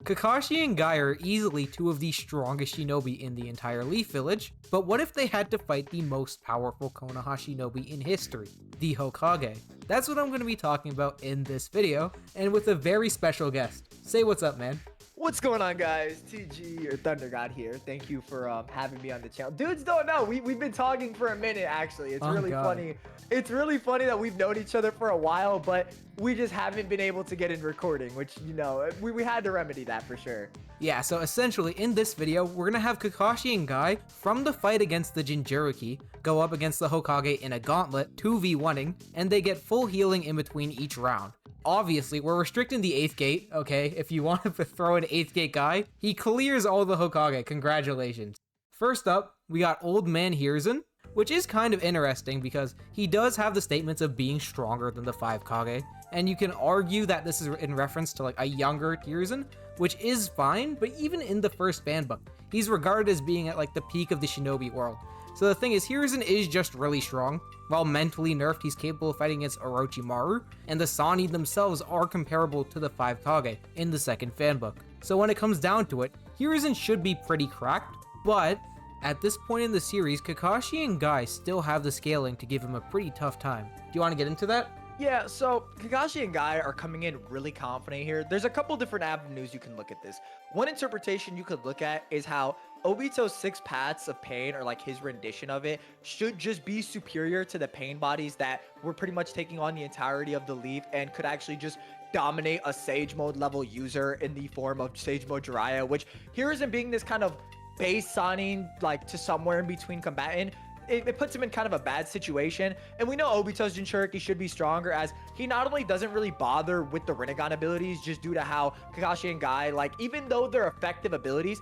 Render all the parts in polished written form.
Kakashi and Guy are easily two of the strongest shinobi in the entire Leaf Village, but what if they had to fight the most powerful Konoha shinobi in history, the Hokage? That's what I'm going to be talking about in this video, and with a very special guest. Say what's up, man. What's going on, guys? TG or Thunder God here. Thank you for having me on the channel. Dudes don't know. We've been talking for a minute, actually. It's really funny. It's really funny that we've known each other for a while, but we just haven't been able to get in recording, which, you know, we had to remedy that for sure. Yeah, so essentially in this video, we're gonna have Kakashi and Guy from the fight against the Jinchuriki go up against the Hokage in a gauntlet, 2v1ing, and they get full healing in between each round. Obviously, we're restricting the 8th gate, okay? If you want to throw an 8th gate Guy, he clears all the Hokage, congratulations. First up, we got Old Man Hiruzen, which is kind of interesting because he does have the statements of being stronger than the 5 Kage, and you can argue that this is in reference to like a younger Hiruzen, which is fine, but even in the first fan book, he's regarded as being at like the peak of the shinobi world. So the thing is, Hiruzen is just really strong. While mentally nerfed, he's capable of fighting against Orochimaru, and the Sannin themselves are comparable to the 5 Kage in the second fan book. So when it comes down to it, Hiruzen should be pretty cracked, but at this point in the series, Kakashi and Guy still have the scaling to give him a pretty tough time. Do you want to get into that? Yeah, so Kakashi and Guy are coming in really confident here. There's a couple different avenues you can look at this. One interpretation you could look at is how Obito's 6 paths of pain, or like his rendition of it, should just be superior to the pain bodies that were pretty much taking on the entirety of the Leaf and could actually just dominate a Sage Mode level user in the form of Sage Mode Jiraiya, which Hiruzen being this kind of base Sannin, like to somewhere in between combatant, it puts him in kind of a bad situation. And we know Obito's Jinchuriki should be stronger, as he not only doesn't really bother with the Rinnegan abilities just due to how Kakashi and Guy, like, even though they're effective abilities,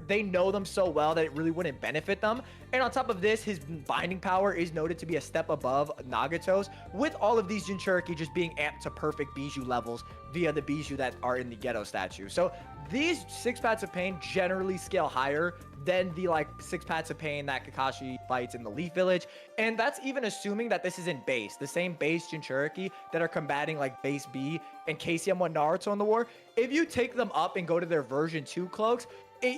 they know them so well that it really wouldn't benefit them. And on top of this, his binding power is noted to be a step above Nagato's, with all of these Jinchuriki just being amped to perfect Bijou levels via the Bijou that are in the Geto statue. So these 6 paths of pain generally scale higher than the like 6 paths of pain that Kakashi fights in the Leaf Village. And that's even assuming that this isn't base, the same base Jinchuriki that are combating like base B and KCM1 Naruto in the war. If you take them up and go to their version 2 cloaks,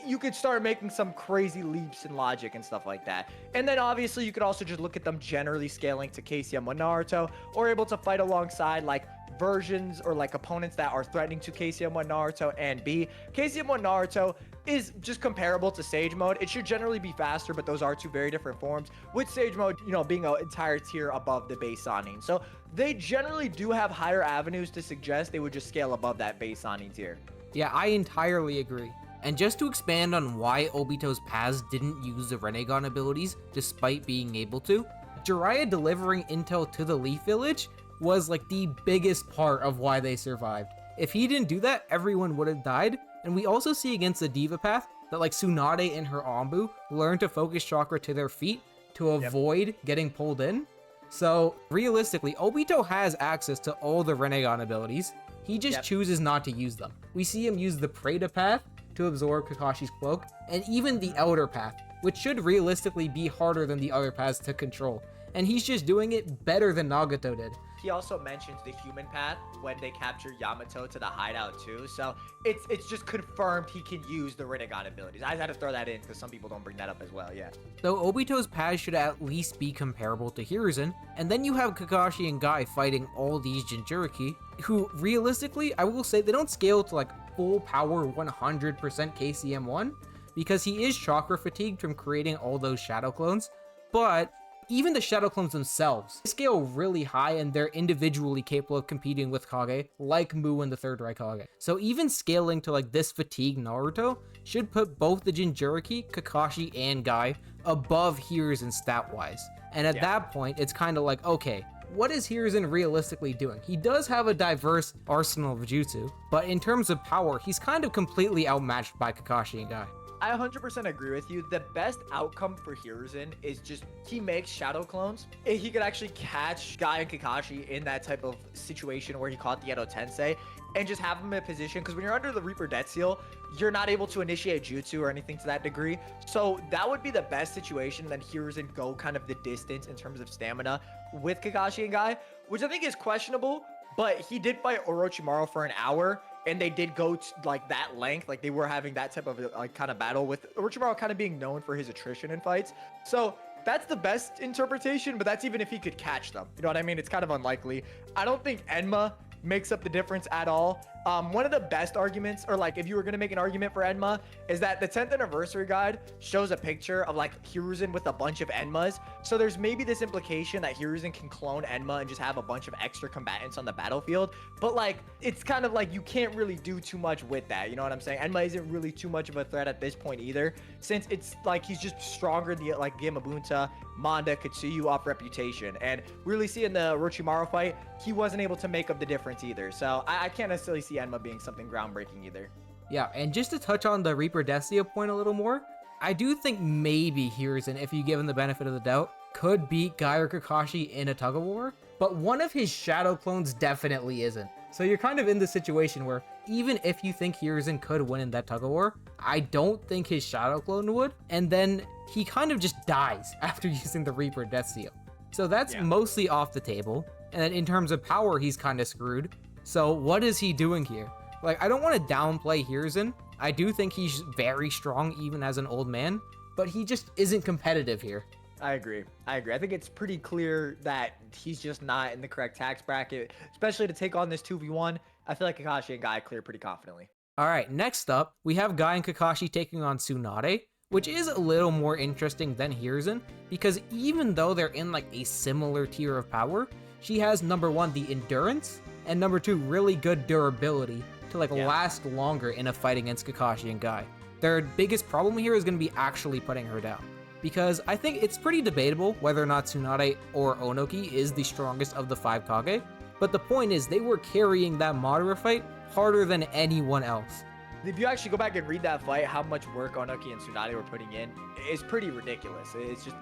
you could start making some crazy leaps in logic and stuff like that. And then obviously you could also just look at them generally scaling to KCM1 Naruto, or able to fight alongside like versions or like opponents that are threatening to KCM1 Naruto and B. KCM1 Naruto is just comparable to Sage Mode. It should generally be faster, but those are 2 very different forms, with Sage Mode, you know, being an entire tier above the base Sannin. So they generally do have higher avenues to suggest they would just scale above that base Sannin tier. Yeah, I entirely agree. And just to expand on why Obito's paths didn't use the Rinnegan abilities despite being able to, Jiraiya delivering intel to the Leaf Village was like the biggest part of why they survived. If he didn't do that, everyone would have died. And we also see against the Diva path that like Tsunade and her Anbu learn to focus chakra to their feet to avoid getting pulled in. So realistically, Obito has access to all the Rinnegan abilities. He just chooses not to use them. We see him use the Preda path to absorb Kakashi's cloak, and even the Elder path, which should realistically be harder than the other paths to control. And he's just doing it better than Nagato did. He also mentions the human path when they capture Yamato to the hideout too. So it's just confirmed he can use the Rinnegan abilities. I had to throw that in because some people don't bring that up as well, yeah. So Obito's paths should at least be comparable to Hiruzen, and then you have Kakashi and Guy fighting all these Jinchuriki, who realistically, I will say, they don't scale to like full power 100% KCM1, because he is chakra fatigued from creating all those shadow clones, but even the shadow clones themselves scale really high, and they're individually capable of competing with Kage, like Mu and the Third Raikage. So even scaling to like this fatigued Naruto should put both the Jinchuriki, Kakashi, and Guy above Hiruzen stat-wise. And at that point, it's kind of like, okay, what is Hiruzen realistically doing? He does have a diverse arsenal of jutsu, but in terms of power, he's kind of completely outmatched by Kakashi and Guy. I 100% agree with you. The best outcome for Hiruzen is just he makes shadow clones. He could actually catch Guy and Kakashi in that type of situation where he caught the Edo Tensei and just have them in a position, because when you're under the Reaper Death Seal, you're not able to initiate jutsu or anything to that degree. So that would be the best situation. Then Hiruzen go kind of the distance in terms of stamina with Kakashi and Guy, which I think is questionable, but he did fight Orochimaru for an hour and they did go to like that length. Like they were having that type of like kind of battle with Orochimaru kind of being known for his attrition in fights. So that's the best interpretation, but that's even if he could catch them. You know what I mean? It's kind of unlikely. I don't think Enma makes up the difference at all. One of the best arguments, or like if you were gonna make an argument for Enma, is that the 10th anniversary guide shows a picture of like Hiruzen with a bunch of Enmas. So there's maybe this implication that Hiruzen can clone Enma and just have a bunch of extra combatants on the battlefield. But like, it's kind of like you can't really do too much with that. You know what I'm saying? Enma isn't really too much of a threat at this point either, since it's like he's just stronger than like Gamabunta, Manda, Katsuyu off reputation. And really seeing the Orochimaru fight, he wasn't able to make up the difference either. So I can't necessarily see Enma being something groundbreaking either. Yeah, and just to touch on the Reaper Destia point a little more, I do think maybe Hiruzen, if you give him the benefit of the doubt, could beat Guy or Kakashi in a tug-of-war, but one of his shadow clones definitely isn't. So you're kind of in the situation where even if you think Hiruzen could win in that tug-of-war, I don't think his shadow clone would, and then he kind of just dies after using the Reaper Destia. So that's mostly off the table, and then in terms of power, he's kind of screwed. So what is he doing here? Like, I don't want to downplay Hiruzen. I do think he's very strong even as an old man, but he just isn't competitive here. I agree. I think it's pretty clear that he's just not in the correct tax bracket, especially to take on this 2v1. I feel like Kakashi and Guy clear pretty confidently. All right, next up, we have Guy and Kakashi taking on Tsunade, which is a little more interesting than Hiruzen, because even though they're in like a similar tier of power, she has number one, the endurance, and number two, really good durability to last longer in a fight against Kakashi and Guy. Their biggest problem here is going to be actually putting her down, because I think it's pretty debatable whether or not Tsunade or Onoki is the strongest of the 5 Kage, but the point is they were carrying that Madara fight harder than anyone else. If you actually go back and read that fight, how much work Onoki and Tsunade were putting in is pretty ridiculous. It's just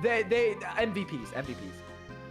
they MVPs.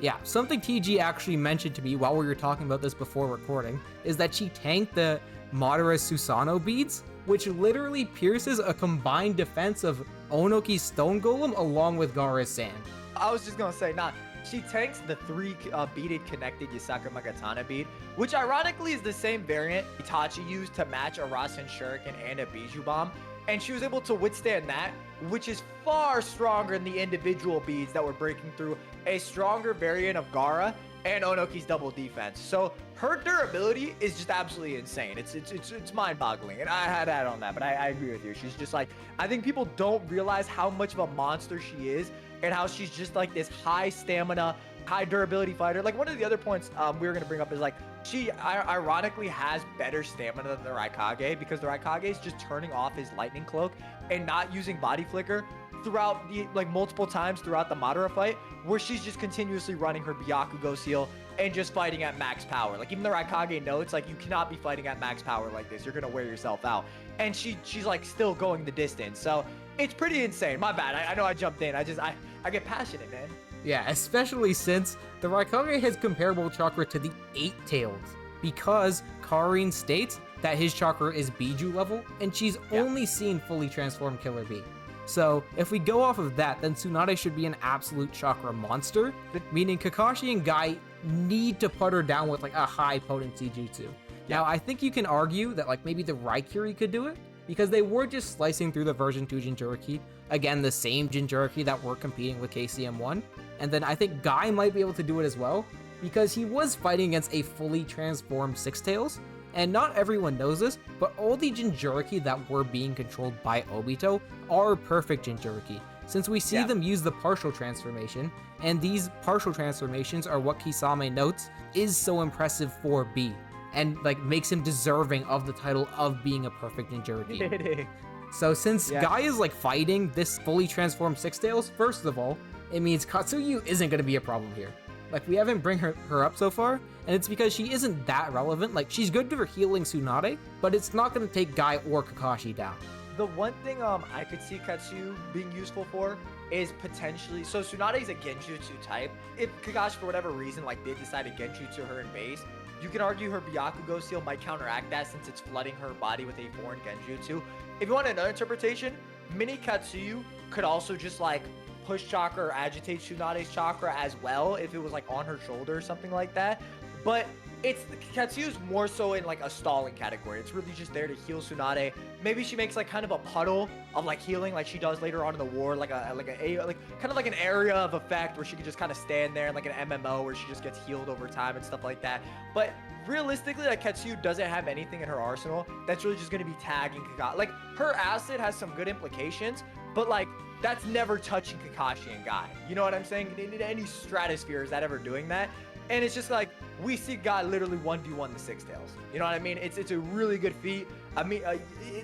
Yeah, something TG actually mentioned to me while we were talking about this before recording is that she tanked the Madara Susanoo beads, which literally pierces a combined defense of Onoki's Stone Golem along with Gaara's Sand. I was just gonna say, she tanks the 3 beaded connected Yasakura Magatana bead, which ironically is the same variant Itachi used to match a Rasen Shuriken and a Bijou Bomb. And she was able to withstand that, which is far stronger than the individual beads that were breaking through a stronger variant of Gaara and Onoki's double defense. So her durability is just absolutely insane. It's mind-boggling, and I had that on that, but I agree with you. She's just like, I think people don't realize how much of a monster she is and how she's just like this high stamina, high durability fighter. Like one of the other points we were gonna bring up is like, she ironically has better stamina than the Raikage, because the Raikage is just turning off his lightning cloak and not using body flicker throughout the multiple times throughout the Madara fight, where she's just continuously running her Byakugo seal and just fighting at max power. Like even the Raikage knows like you cannot be fighting at max power like this. You're gonna wear yourself out. And she's like still going the distance. So it's pretty insane. My bad. I know I jumped in. I get passionate, man. Yeah, especially since the Raikage has comparable chakra to the 8-Tails, because Karin states that his chakra is Bijou level, and she's only seen fully transformed Killer Bee. So if we go off of that, then Tsunade should be an absolute chakra monster, meaning Kakashi and Guy need to put her down with like a high potency jutsu. Now, I think you can argue that like maybe the Raikiri could do it, because they were just slicing through the version 2 Jinchuriki, again, the same Jinchuriki that were competing with KCM1, and then I think Guy might be able to do it as well, because he was fighting against a fully transformed 6-Tails, and not everyone knows this, but all the Jinchuriki that were being controlled by Obito are perfect Jinchuriki, since we see them use the partial transformation, and these partial transformations are what Kisame notes is so impressive for B, and like makes him deserving of the title of being a perfect Jinchuriki. So since Guy is like fighting this fully transformed 6-Tails, first of all, it means Katsuyu isn't going to be a problem here. Like, we haven't bring her up so far, and it's because she isn't that relevant. Like, she's good for healing Tsunade, but it's not going to take Guy or Kakashi down. The one thing I could see Katsuyu being useful for is potentially, so Tsunade's a Genjutsu type. If Kakashi, for whatever reason, like, did decide to Genjutsu her in base, you can argue her Byakugo seal might counteract that, since it's flooding her body with a foreign Genjutsu. If you want another interpretation, Mini Katsuyu could also just like push chakra or agitate Tsunade's chakra as well if it was like on her shoulder or something like that. But it's Katsu's more so in like a stalling category. It's really just there to heal Tsunade. Maybe she makes like kind of a puddle of like healing, like she does later on in the war, like kind of like an area of effect where she could just kind of stand there, like an MMO where she just gets healed over time and stuff like that. But realistically, like Katsu doesn't have anything in her arsenal that's really just going to be tagging Kakashi. Like her acid has some good implications, but like that's never touching Kakashi and Guy. You know what I'm saying? In any stratosphere is that ever doing that? And it's just like we see Guy literally 1v1 the Six Tails. You know what I mean? It's a really good feat. I mean,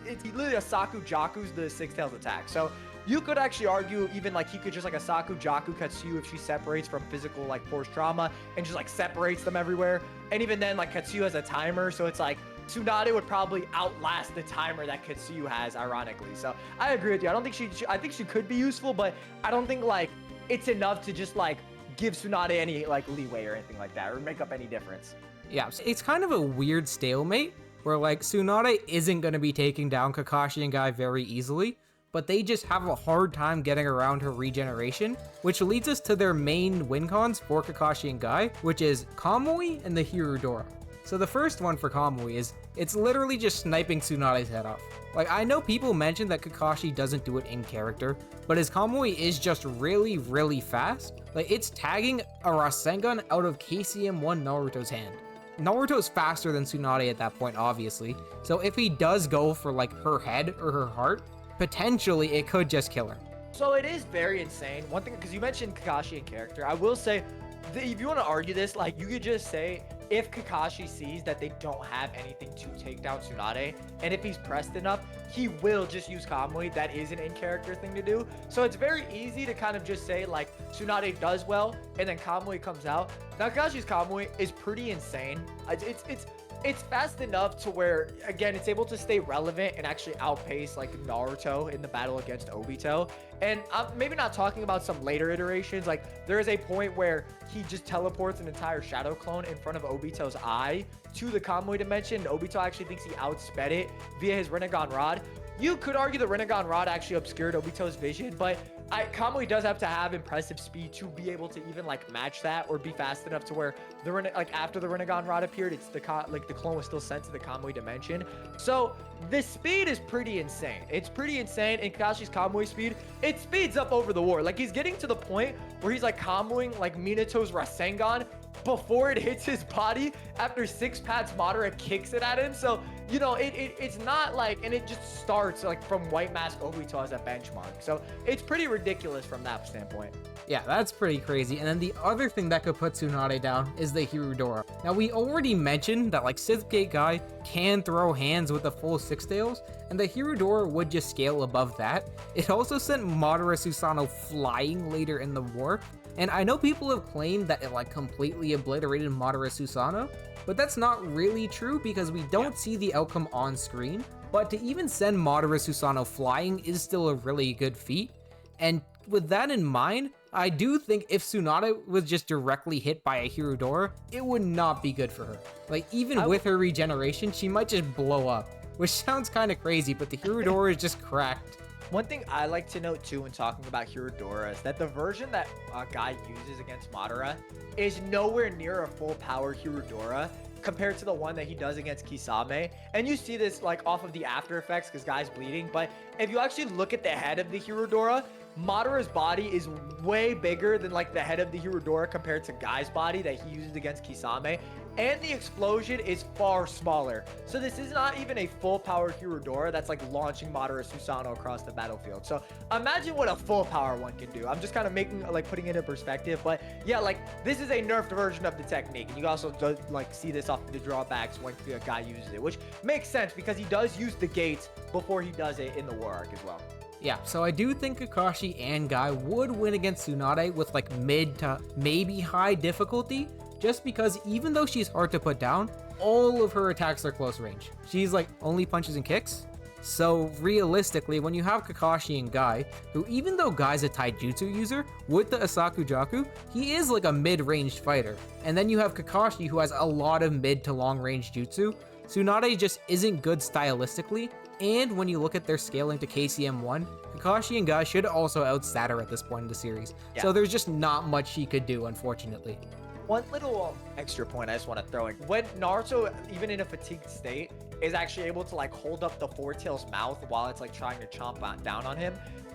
it's literally a Saku Jaku's the Six Tails attack. So you could actually argue even like he could just like a Saku Jaku Katsu if she separates from physical like force trauma and just like separates them everywhere. And even then like Katsu has a timer, so it's like Tsunade would probably outlast the timer that Katsu has, ironically. So I agree with you. I don't think I think she could be useful, but I don't think like it's enough to just like give Tsunade any like leeway or anything like that or make up any difference. Yeah, so it's kind of a weird stalemate where like Tsunade isn't going to be taking down Kakashi and Guy very easily, but they just have a hard time getting around her regeneration, which leads us to their main win cons for Kakashi and Guy, which is Kamui and the Hirudora. So the first one for Kamui is, it's literally just sniping Tsunade's head off. Like, I know people mentioned that Kakashi doesn't do it in character, but his Kamui is just really, really fast. Like, it's tagging a Rasengan out of KCM1 Naruto's hand. Naruto's faster than Tsunade at that point, obviously, so if he does go for, like, her head or her heart, potentially it could just kill her. So it is very insane. One thing, because you mentioned Kakashi in character, I will say, if you want to argue this, like, you could just say, if Kakashi sees that they don't have anything to take down Tsunade, and if he's pressed enough, he will just use Kamui. That is an in-character thing to do. So it's very easy to kind of just say, like, Tsunade does well, and then Kamui comes out. Now, Kakashi's Kamui is pretty insane. It's fast enough to where, again, it's able to stay relevant and actually outpace, like, Naruto in the battle against Obito. And I'm maybe not talking about some later iterations. Like, there is a point where he just teleports an entire shadow clone in front of Obito's eye to the Kamui dimension. Obito actually thinks he outsped it via his Rinnegan Rod. You could argue the Rinnegan Rod actually obscured Obito's vision, but Kamui does have to have impressive speed to be able to even like match that or be fast enough to where after the Rinnegan Rod appeared, it's the clone was still sent to the Kamui dimension. So the speed is pretty insane. It's pretty insane. In Kakashi's Kamui speed, it speeds up over the war. Like he's getting to the point where he's like Kamuing like Minato's Rasengan before it hits his body after 6 pads Madara kicks it at him. So, you know, it's not like, and it just starts like from White Mask Obito as a benchmark. So it's pretty ridiculous from that standpoint. Yeah, that's pretty crazy. And then the other thing that could put Tsunade down is the Hirudora. Now, we already mentioned that like Sith-Gate Guy can throw hands with the full Six Tails, and the Hirudora would just scale above that. It also sent Madara Susanoo flying later in the war. And I know people have claimed that it like completely obliterated Madara Susanoo, but that's not really true because we don't see the outcome on screen. But to even send Madara Susanoo flying is still a really good feat. And with that in mind, I do think if Tsunade was just directly hit by a Hirudora, it would not be good for her. Like even with her regeneration, she might just blow up, which sounds kind of crazy, but the Hirudora is just cracked. One thing I like to note too when talking about Hirudora is that the version that Guy uses against Madara is nowhere near a full power Hirudora compared to the one that he does against Kisame. And you see this like off of the after effects because Guy's bleeding. But if you actually look at the head of the Hirudora, Madara's body is way bigger than like the head of the Hirudora compared to Guy's body that he uses against Kisame. And the explosion is far smaller. So this is not even a full power Hirudora that's like launching Madara Susanoo across the battlefield. So imagine what a full power one can do. I'm just kind of making like putting it in perspective. But yeah, like this is a nerfed version of the technique. And you also do, like see this off the drawbacks when the Guy uses it, which makes sense because he does use the gates before he does it in the war arc as well. Yeah, so I do think Kakashi and Guy would win against Tsunade with like mid to maybe high difficulty, just because even though she's hard to put down, all of her attacks are close range. She's like only punches and kicks. So realistically, when you have Kakashi and Guy, who even though Guy's a taijutsu user, with the Asaku Jaku, he is like a mid-ranged fighter. And then you have Kakashi who has a lot of mid to long-range jutsu. Tsunade just isn't good stylistically, and when you look at their scaling to KCM1, Kakashi and Guy should also outstat her at this point in the series. Yeah. So there's just not much she could do, unfortunately. One little extra point I just want to throw in. When Naruto, even in a fatigued state, is actually able to like hold up the Four Tails mouth while it's like trying to chomp down on him.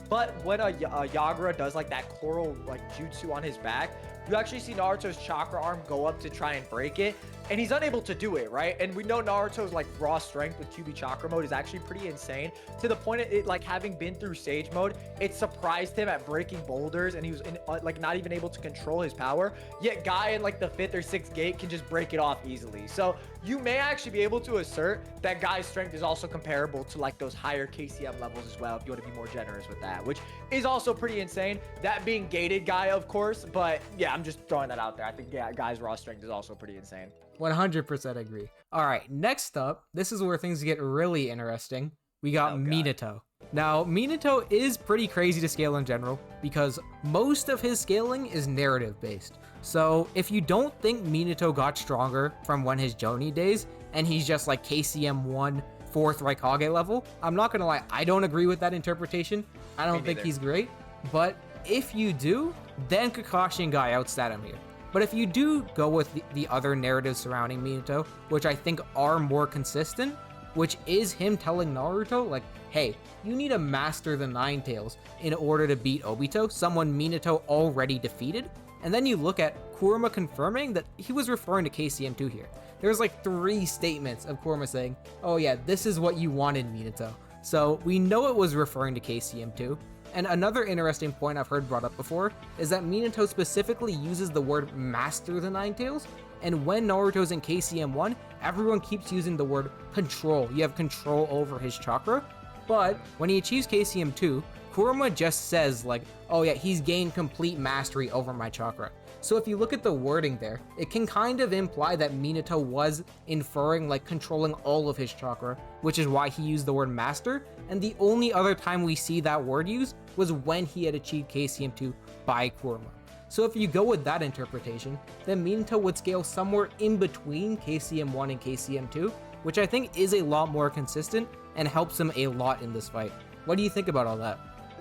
But when a Yagura does like that coral like jutsu on his back, you actually see Naruto's chakra arm go up to try and break it, and he's unable to do it, right? And we know Naruto's like raw strength with QB chakra mode is actually pretty insane, to the point of it like having been through sage mode, it surprised him at breaking boulders, and he was like not even able to control his power. Yet guy in like the 5th or 6th gate can just break it off easily. So you may actually be able to assert that guy's strength is also comparable to like those higher KCM levels as well, if you want to be more generous with that, which is also pretty insane. That being gated guy, of course, but yeah, I'm just throwing that out there. I think yeah, guy's raw strength is also pretty insane. 100% agree. All right, next up, this is where things get really interesting. We got Minato. Now, Minato is pretty crazy to scale in general because most of his scaling is narrative based. So if you don't think Minato got stronger from when his Jonin days and he's just like KCM 1 4th Raikage level, I'm not gonna lie, I don't agree with that interpretation. I don't think he's great, but if you do, then Kakashi and Guy outstat him here. But if you do go with the other narratives surrounding Minato, which I think are more consistent, which is him telling Naruto, like, hey, you need to master the Nine Tails in order to beat Obito, someone Minato already defeated. And then you look at Kurama confirming that he was referring to KCM2 here. There's like 3 statements of Kurama saying, oh yeah, this is what you wanted, Minato. So we know it was referring to KCM2. And another interesting point I've heard brought up before is that Minato specifically uses the word master the Nine Tails, and when Naruto's in KCM1, everyone keeps using the word control. You have control over his chakra, but when he achieves KCM2, Kurama just says like, oh yeah, he's gained complete mastery over my chakra. So if you look at the wording there, it can kind of imply that Minato was inferring like controlling all of his chakra, which is why he used the word master, and the only other time we see that word used was when he had achieved KCM2 by Kurama. So if you go with that interpretation, then Minato would scale somewhere in between KCM1 and KCM2, which I think is a lot more consistent and helps him a lot in this fight. What do you think about all that?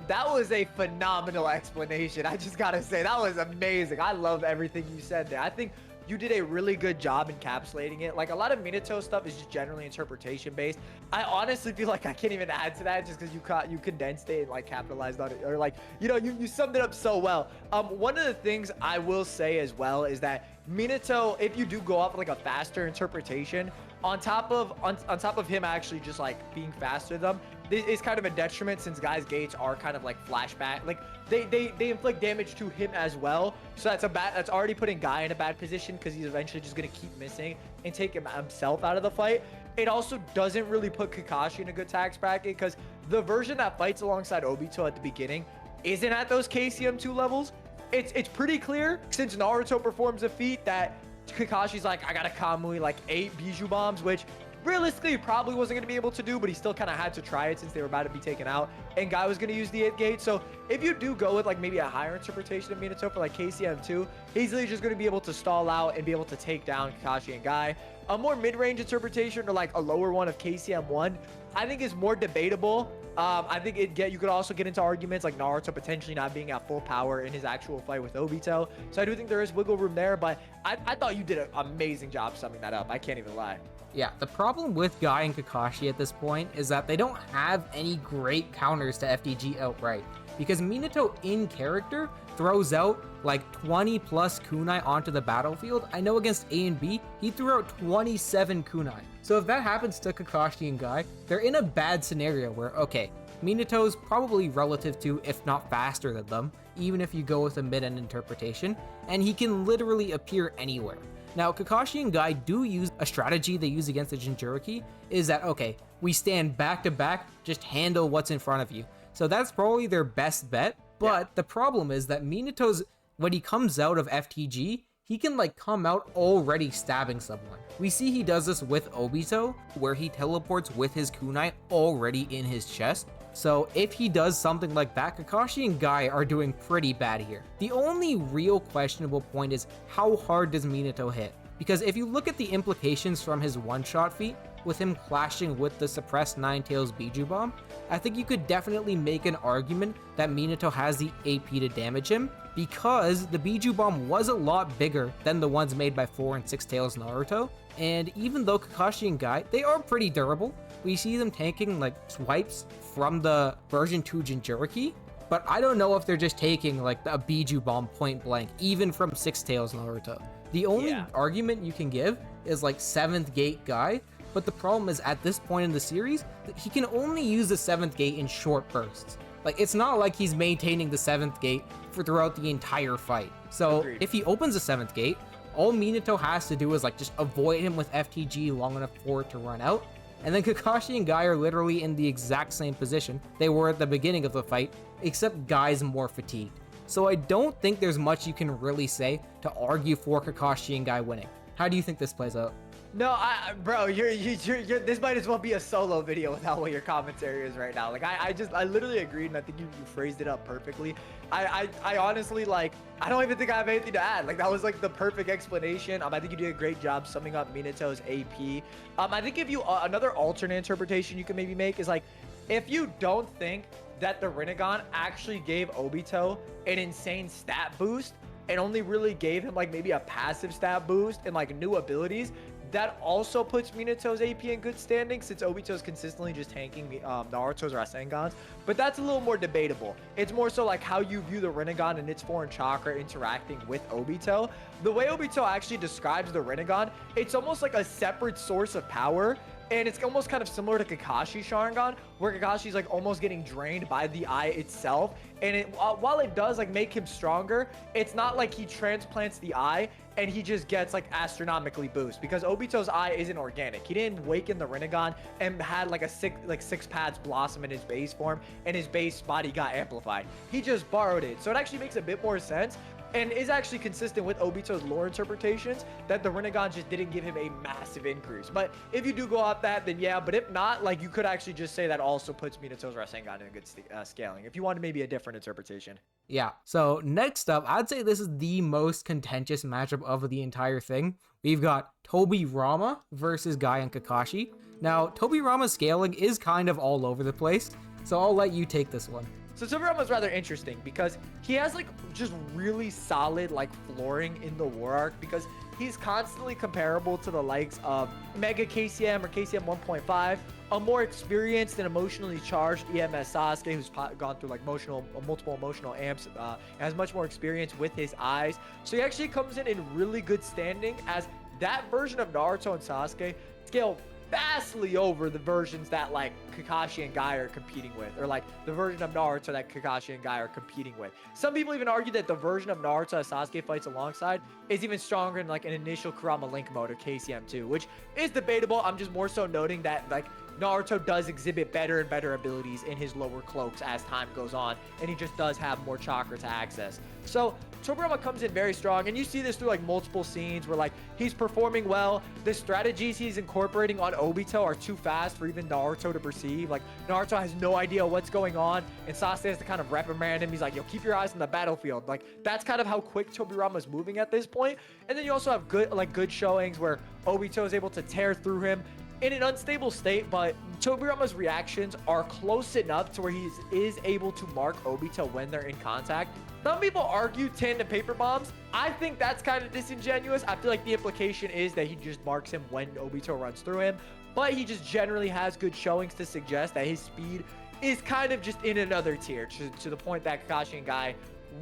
That was a phenomenal explanation. I just gotta say, that was amazing. I love everything you said there. I think you did a really good job encapsulating it. Like, a lot of Minato stuff is just generally interpretation based. I honestly feel like I can't even add to that just because you condensed it and like capitalized on it, or like, you know, you summed it up so well. One of the things I will say as well is that Minato, if you do go off like a faster interpretation, on top of him actually just like being faster than them, is kind of a detriment, since guys' gates are kind of like flashback, like they inflict damage to him as well. So that's already putting Guy in a bad position, because he's eventually just gonna keep missing and take himself out of the fight. It also doesn't really put Kakashi in a good tax bracket, because the version that fights alongside Obito at the beginning isn't at those KCM2 levels. It's pretty clear, since Naruto performs a feat, that Kakashi's like, I gotta Kamui like 8 Bijou bombs, which realistically he probably wasn't going to be able to do, but he still kind of had to try it since they were about to be taken out, and Guy was going to use the 8th gate. So if you do go with like maybe a higher interpretation of Minato for like KCM2, he's really just going to be able to stall out and be able to take down Kakashi and Guy. A more mid-range interpretation, or like a lower one of KCM1, I think is more debatable. I think you could also get into arguments like Naruto potentially not being at full power in his actual fight with Obito. So I do think there is wiggle room there, but I thought you did an amazing job summing that up. I can't even lie. Yeah, the problem with Guy and Kakashi at this point is that they don't have any great counters to FTG outright, because Minato in character throws out like 20 plus kunai onto the battlefield. I know against A and B, he threw out 27 kunai. So if that happens to Kakashi and Guy, they're in a bad scenario where, okay, Minato's probably relative to, if not faster than them, even if you go with a mid-end interpretation, and he can literally appear anywhere. Now, Kakashi and Guy do use a strategy they use against the Jinchuriki, is that, okay, we stand back to back, just handle what's in front of you. So that's probably their best bet, but the problem is that Minato's, when he comes out of FTG, he can like come out already stabbing someone. We see he does this with Obito, where he teleports with his kunai already in his chest. So if he does something like that, Kakashi and Guy are doing pretty bad here. The only real questionable point is how hard does Minato hit? Because if you look at the implications from his one-shot feat, with him clashing with the suppressed Ninetales Biju Bomb, I think you could definitely make an argument that Minato has the AP to damage him, because the Biju Bomb was a lot bigger than the ones made by 4 and 6 Tails Naruto, and even though Kakashi and Guy, they are pretty durable, we see them tanking like swipes from the version 2 Jinchuriki, but I don't know if they're just taking like a Biju Bomb point blank, even from 6 Tails Naruto. The only argument you can give is like 7th Gate Guy, but the problem is at this point in the series, he can only use the 7th Gate in short bursts. Like, it's not like he's maintaining the 7th Gate for throughout the entire fight. So Agreed. If he opens the 7th Gate, all Minato has to do is like just avoid him with FTG long enough for it to run out. And then Kakashi and Guy are literally in the exact same position they were at the beginning of the fight, except Guy's more fatigued. So I don't think there's much you can really say to argue for Kakashi and Guy winning. How do you think this plays out? No, bro, you're this might as well be a solo video with how well your commentary is right now. Like, I literally agreed, and I think you phrased it up perfectly. I honestly, like, I don't even think I have anything to add. Like, that was like the perfect explanation. I think you did a great job summing up Minato's AP. I think if you another alternate interpretation you can maybe make is like, if you don't think that the Rinnegan actually gave Obito an insane stat boost and only really gave him like maybe a passive stat boost and like new abilities, that also puts Minato's AP in good standing, since Obito's consistently just tanking Naruto's Rasengans. But that's a little more debatable. It's more so like how you view the Rinnegan and its foreign chakra interacting with Obito. The way Obito actually describes the Rinnegan, it's almost like a separate source of power. And it's almost kind of similar to Kakashi's Sharingan, where Kakashi's like almost getting drained by the eye itself. And while it does like make him stronger, it's not like he transplants the eye and he just gets like astronomically boost, because Obito's eye isn't organic. He didn't waken the Rinnegan and had like six pads blossom in his base form and his base body got amplified. He just borrowed it. So it actually makes a bit more sense and is actually consistent with Obito's lore interpretations that the Rinnegan just didn't give him a massive increase. But if you do go off that, then yeah. But if not, like, you could actually just say that also puts Minato's Rasengan in a good scaling, if you wanted maybe a different interpretation. Yeah, so next up, I'd say this is the most contentious matchup of the entire thing. We've got Tobirama versus Guy and Kakashi. Now, Tobirama's scaling is kind of all over the place, so I'll let you take this one. So Tobirama is rather interesting because he has like just really solid like flooring in the War Arc, because he's constantly comparable to the likes of Mega KCM or KCM 1.5, a more experienced and emotionally charged EMS Sasuke who's gone through like multiple emotional amps, and has much more experience with his eyes. So he actually comes in really good standing, as that version of Naruto and Sasuke scale vastly over the versions that like Kakashi and Guy are competing with, or like the version of Naruto that Kakashi and Guy are competing with. Some people even argue that the version of Naruto that Sasuke fights alongside is even stronger in like an initial Kurama Link mode or KCM2, which is debatable. I'm just more so noting that like Naruto does exhibit better and better abilities in his lower cloaks as time goes on, and he just does have more chakra to access. So Tobirama comes in very strong, and you see this through like multiple scenes where like he's performing well. The strategies he's incorporating on Obito are too fast for even Naruto to perceive. Like, Naruto has no idea what's going on, and Sasuke has to kind of reprimand him. He's like, yo, keep your eyes on the battlefield. Like, that's kind of how quick Tobirama's moving at this point. And then you also have good showings where Obito is able to tear through him in an unstable state, but Tobirama's reactions are close enough to where he is able to mark Obito when they're in contact. Some people argue tandem paper bombs. I think that's kind of disingenuous. I feel like the implication is that he just marks him when Obito runs through him, but he just generally has good showings to suggest that his speed is kind of just in another tier, to the point that Kakashi and Guy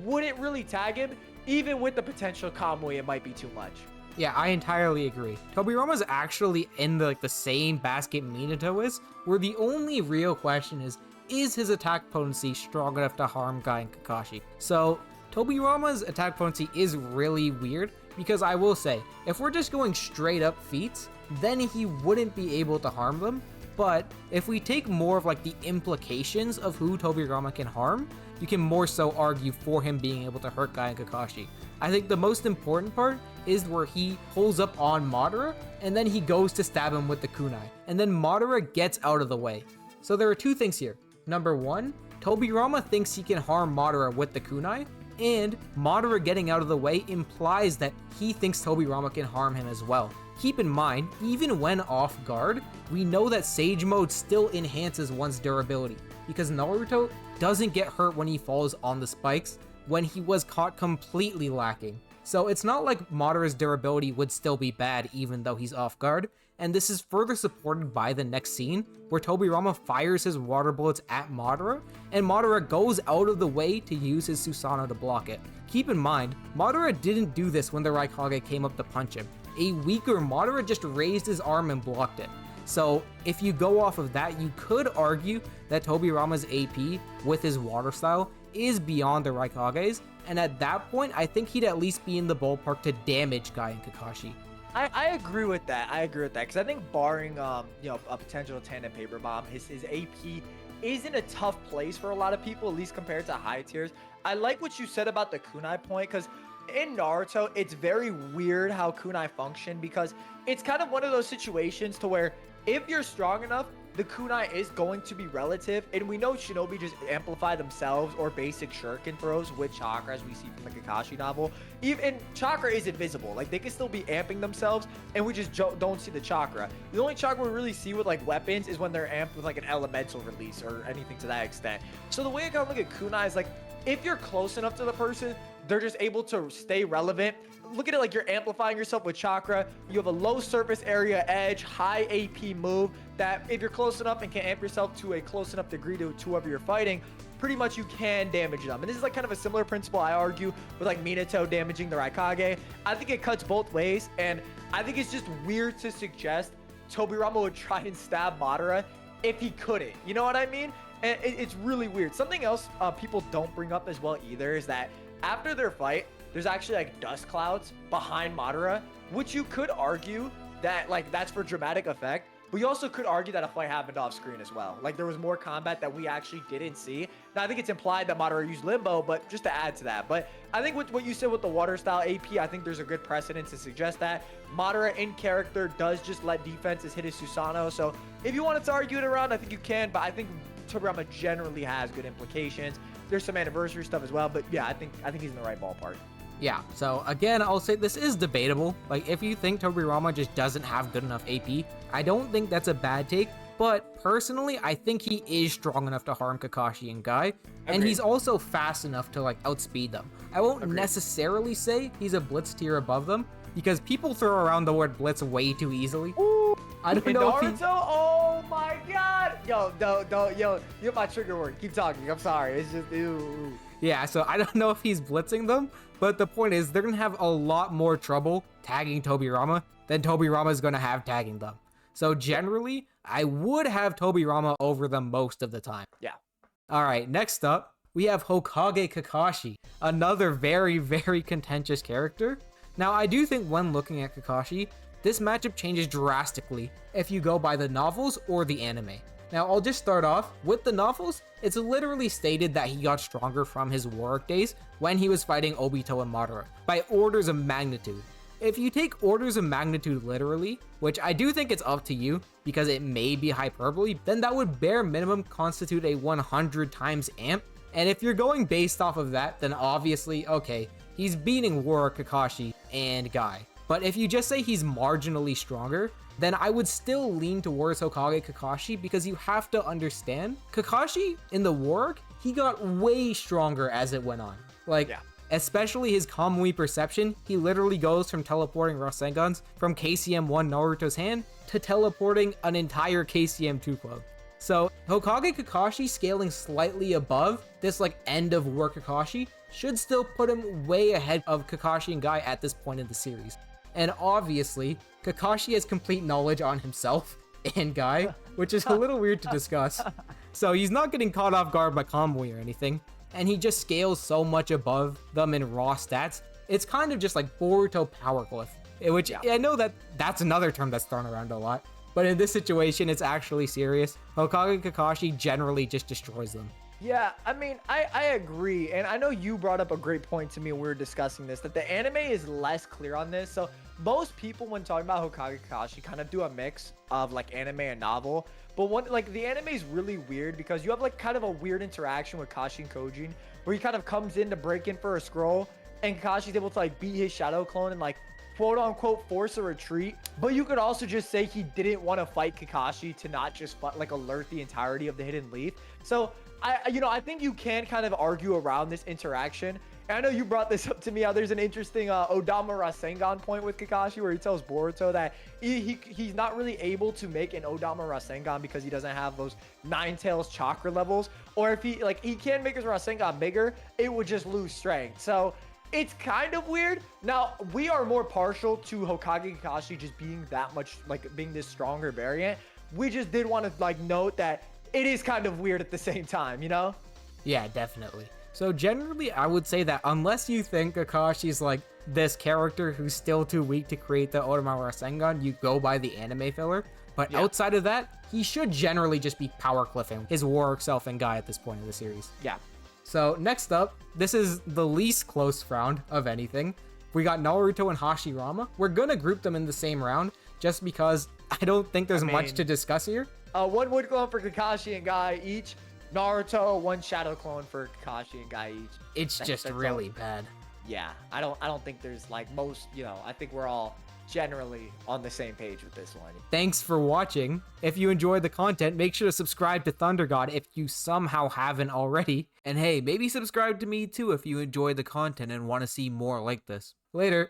wouldn't really tag him. Even with the potential Kamui, it might be too much. Yeah, I entirely agree. Tobirama's actually in the same basket Minato is, where the only real question is his attack potency strong enough to harm Guy and Kakashi? So Tobirama's attack potency is really weird, because I will say, if we're just going straight up feats, then he wouldn't be able to harm them. But if we take more of like the implications of who Tobirama can harm, you can more so argue for him being able to hurt Guy and Kakashi. I think the most important part is where he pulls up on Madara, and then he goes to stab him with the kunai, and then Madara gets out of the way. So there are two things here. Number one, Tobirama thinks he can harm Madara with the kunai, and Madara getting out of the way implies that he thinks Tobirama can harm him as well. Keep in mind, even when off guard, we know that Sage Mode still enhances one's durability, because Naruto doesn't get hurt when he falls on the spikes when he was caught completely lacking. So it's not like Madara's durability would still be bad even though he's off guard, and this is further supported by the next scene where Tobirama fires his water bullets at Madara, and Madara goes out of the way to use his Susanoo to block it. Keep in mind, Madara didn't do this when the Raikage came up to punch him. A weaker Madara just raised his arm and blocked it. So if you go off of that, you could argue that Tobirama's AP with his water style is beyond the Raikage's, and at that point, I think he'd at least be in the ballpark to damage Guy and Kakashi. I agree with that. Because I think barring a potential tandem paper bomb, his AP is in a tough place for a lot of people, at least compared to high tiers. I like what you said about the kunai point, because in Naruto, it's very weird how kunai function, because it's kind of one of those situations to where if you're strong enough, the kunai is going to be relative, and we know shinobi just amplify themselves or basic shuriken throws with chakra, as we see from the Kakashi novel. Even chakra is invisible, like they can still be amping themselves, and we just don't see the chakra. The only chakra we really see with like weapons is when they're amped with like an elemental release or anything to that extent. So the way I kind of look at kunai is like, if you're close enough to the person, they're just able to stay relevant. Look at it like you're amplifying yourself with chakra. You have a low surface area edge, high AP move that if you're close enough and can amp yourself to a close enough degree to whoever you're fighting, pretty much you can damage them. And this is like kind of a similar principle, I argue, with like Minato damaging the Raikage. I think it cuts both ways, and I think it's just weird to suggest Tobirama would try and stab Madara if he couldn't. You know what I mean? And it's really weird. Something else people don't bring up as well either is that after their fight, there's actually like dust clouds behind Madara, which you could argue that like that's for dramatic effect, but you also could argue that a fight happened off screen as well. Like there was more combat that we actually didn't see. Now I think it's implied that Madara used limbo, but just to add to that. But I think with what you said with the water style AP, I think there's a good precedent to suggest that Madara in character does just let defenses hit his Susanoo. So if you wanted to argue it around, I think you can, but I think Tobirama generally has good implications. There's some anniversary stuff as well, but yeah, I think he's in the right ballpark. Yeah, so again, I'll say this is debatable. Like, if you think Tobirama just doesn't have good enough AP, I don't think that's a bad take, but personally, I think he is strong enough to harm Kakashi and Guy, and he's also fast enough to, like, outspeed them. I won't necessarily say he's a blitz tier above them, because people throw around the word blitz way too easily. Ooh, I don't know Naruto? if he... Oh my god! Yo, you have my trigger word. Keep talking. I'm sorry. It's just, ew. Yeah, so I don't know if he's blitzing them, but the point is they're going to have a lot more trouble tagging Tobirama than Tobirama is going to have tagging them. So generally, I would have Tobirama over them most of the time. Yeah. All right, next up, we have Hokage Kakashi, another very, very contentious character. Now, I do think when looking at Kakashi, this matchup changes drastically if you go by the novels or the anime. Now, I'll just start off with the novels. It's literally stated that he got stronger from his warrior days when he was fighting Obito and Madara by orders of magnitude. If you take orders of magnitude literally, which I do think it's up to you because it may be hyperbole, then that would bare minimum constitute a 100 times amp. And if you're going based off of that, then obviously, okay, he's beating Warrior Kakashi and Guy. But if you just say he's marginally stronger, then I would still lean towards Hokage Kakashi, because you have to understand, Kakashi in the war arc, he got way stronger as it went on. Like, especially his Kamui perception, he literally goes from teleporting Rasengans from KCM1 Naruto's hand to teleporting an entire KCM2 club. So Hokage Kakashi scaling slightly above this like end of war Kakashi should still put him way ahead of Kakashi and Guy at this point in the series. And obviously, Kakashi has complete knowledge on himself and Guy, which is a little weird to discuss. So he's not getting caught off guard by Kamui or anything, and he just scales so much above them in raw stats. It's kind of just like Boruto power glyph, which I know that that's another term that's thrown around a lot, but in this situation, it's actually serious. Hokage Kakashi generally just destroys them. Yeah, I mean, I agree. And I know you brought up a great point to me when we were discussing this, that the anime is less clear on this. So most people, when talking about Hokage Kakashi, kind of do a mix of like anime and novel. But one, like the anime is really weird because you have like kind of a weird interaction with Kashi and Kojin, where he kind of comes in to break in for a scroll, and Kakashi's able to like beat his shadow clone and like quote unquote force a retreat, but you could also just say he didn't want to fight Kakashi to not just like alert the entirety of the Hidden Leaf. So I think you can kind of argue around this interaction. And I know you brought this up to me. How there's an interesting Odama Rasengan point with Kakashi where he tells Boruto that he's not really able to make an Odama Rasengan because he doesn't have those Nine Tails chakra levels. Or if he can make his Rasengan bigger, it would just lose strength. So it's kind of weird. Now, we are more partial to Hokage Kakashi just being that much, like, being this stronger variant. We just did want to, like, note that it is kind of weird at the same time, you know? Yeah, definitely. So generally, I would say that unless you think Kakashi's like this character who's still too weak to create the Otama Rasengan, you go by the anime filler. But outside of that, he should generally just be power cliffing his Warwick Self and Guy at this point in the series. Yeah. So next up, this is the least close round of anything. We got Naruto and Hashirama. We're gonna group them in the same round just because I don't think there's much to discuss here. One wood clone for Kakashi and Guy each. Naruto, one shadow clone for Kakashi and Guy each. It's just really bad. Yeah, I don't think there's like most, I think we're all generally on the same page with this one. Thanks for watching. If you enjoyed the content, make sure to subscribe to Thunder God if you somehow haven't already. And hey, maybe subscribe to me too if you enjoy the content and want to see more like this. Later.